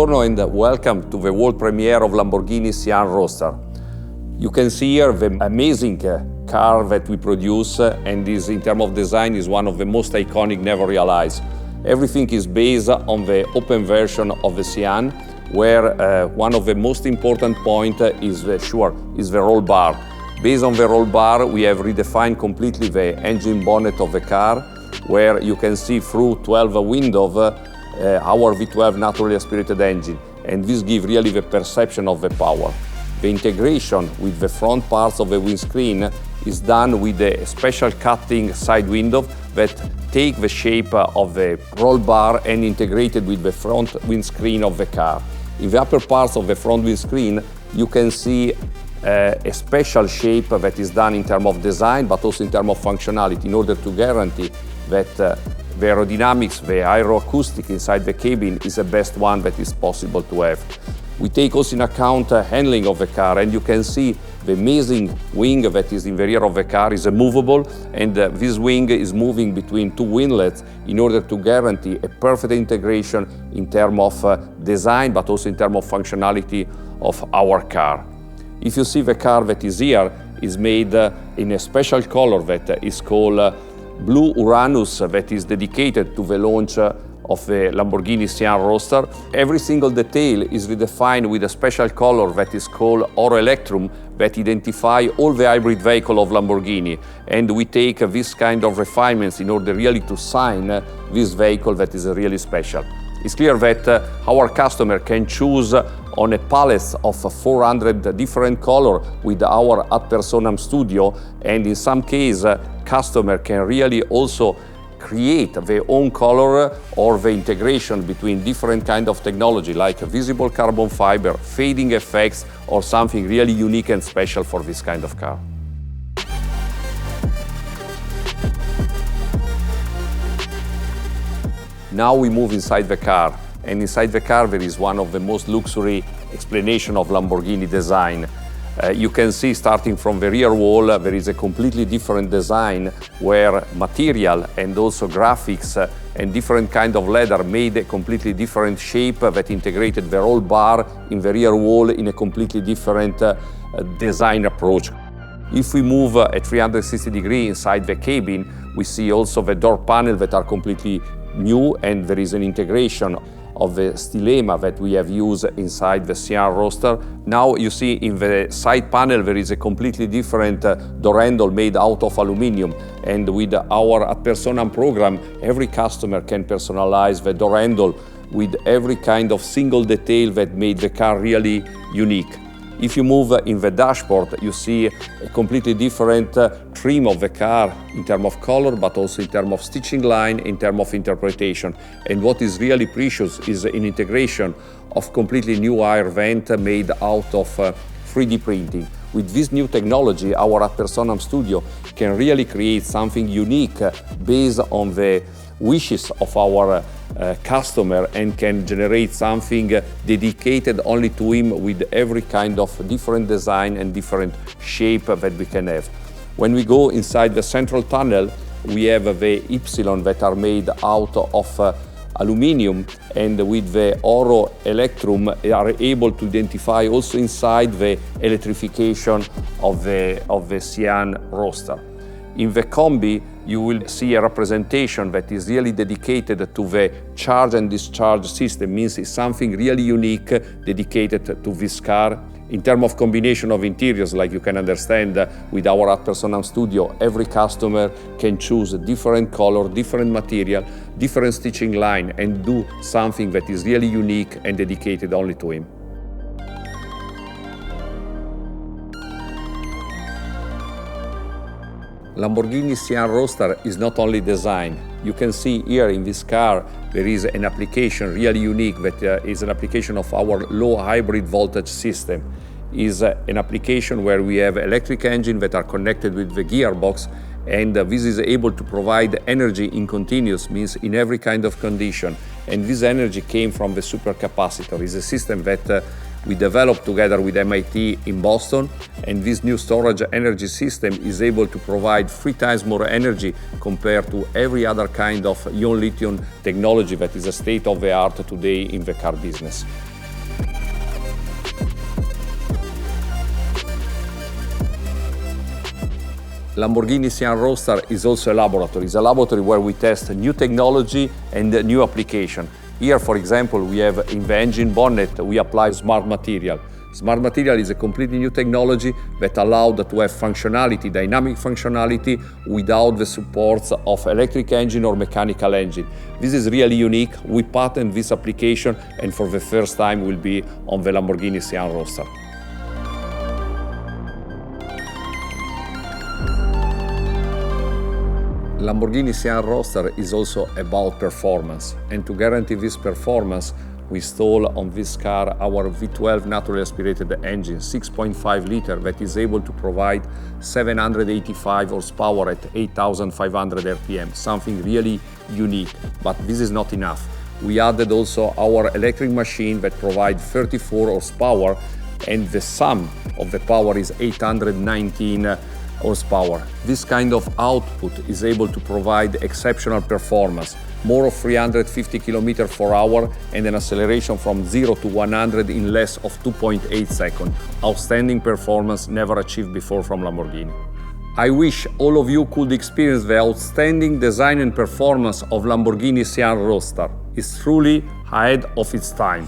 Buongiorno and welcome to the world premiere of Lamborghini Sian Roadster. You can see here the amazing car that we produce, and this, in terms of design, is one of the most iconic never realized. Everything is based on the open version of the Sian, where one of the most important points is the roll bar. Based on the roll bar, we have redefined completely the engine bonnet of the car, where you can see through 12 windows our V12 naturally aspirated engine, and this gives really the perception of the power. The integration with the front parts of the windscreen is done with a special cutting side window that take the shape of the roll bar and integrated with the front windscreen of the car. In the upper parts of the front windscreen, you can see a special shape that is done in terms of design, but also in terms of functionality, in order to guarantee that the aerodynamics, the aeroacoustic inside the cabin is the best one that is possible to have. We take also in account handling of the car, and you can see the amazing wing that is in the rear of the car is movable, and this wing is moving between two windlets in order to guarantee a perfect integration in terms of design, but also in terms of functionality of our car. If you see the car that is here, is made in a special color that is called Blue Uranus, that is dedicated to the launch of the Lamborghini Sian Roadster. Every single detail is redefined with a special color that is called Oro Electrum, that identify all the hybrid vehicle of Lamborghini. And we take this kind of refinements in order really to sign this vehicle that is really special. It's clear that our customer can choose on a palette of 400 different colors with our Ad Personam studio, and in some cases, customer can really also create their own color or the integration between different kind of technology like visible carbon fiber, fading effects, or something really unique and special for this kind of car. Now we move inside the car, and inside the car there is one of the most luxury explanation of Lamborghini design. You can see, starting from the rear wall, there is a completely different design where material and also graphics and different kind of leather made a completely different shape that integrated the roll bar in the rear wall in a completely different design approach. If we move at 360 degrees inside the cabin, we see also the door panel that are completely new, and there is an integration of the stilema that we have used inside the Sian Roadster. Now you see in the side panel there is a completely different door handle made out of aluminum, and with our Ad Personam program, every customer can personalize the door handle with every kind of single detail that made the car really unique. If you move in the dashboard, you see a completely different trim of the car in terms of color, but also in terms of stitching line, in terms of interpretation. And what is really precious is an integration of completely new air vent made out of 3D printing. With this new technology, our Ad Personam studio can really create something unique based on the wishes of our customer, and can generate something dedicated only to him with every kind of different design and different shape that we can have. When we go inside the central tunnel, we have the Y that are made out of aluminum, and with the Oro Electrum are able to identify also inside the electrification of the Sian Roadster. In the Combi, you will see a representation that is really dedicated to the charge and discharge system, means it's something really unique dedicated to this car. In terms of combination of interiors, like you can understand with our Ad Personam studio, every customer can choose a different color, different material, different stitching line, and do something that is really unique and dedicated only to him. Lamborghini Sian Roadster is not only design. You can see here in this car there is an application really unique that is an application of our low hybrid voltage system. Is an application where we have electric engine that are connected with the gearbox, and this is able to provide energy in continuous, means in every kind of condition. And this energy came from the supercapacitor. It's a system that we developed together with MIT in Boston, and this new storage energy system is able to provide 3 times more energy compared to every other kind of ion lithium technology that is a state of the art today in the car business. Lamborghini Sian Roadster is also a laboratory. It's a laboratory where we test new technology and new application. Here, for example, we have in the engine bonnet, we apply smart material. Smart material is a completely new technology that allowed to have functionality, dynamic functionality, without the supports of electric engine or mechanical engine. This is really unique. We patent this application, and for the first time will be on the Lamborghini Sian Roadster. Lamborghini Sian Roadster is also about performance, and to guarantee this performance, we install on this car our V12 naturally aspirated engine, 6.5 liter, that is able to provide 785 horsepower at 8,500 RPM, something really unique. But this is not enough. We added also our electric machine that provides 34 horsepower, and the sum of the power is 819 horsepower. This kind of output is able to provide exceptional performance, more of 350 km/h and an acceleration from 0 to 100 in less of 2.8 seconds. Outstanding performance never achieved before from Lamborghini. I wish all of you could experience the outstanding design and performance of Lamborghini Sian Roadster. It's truly ahead of its time.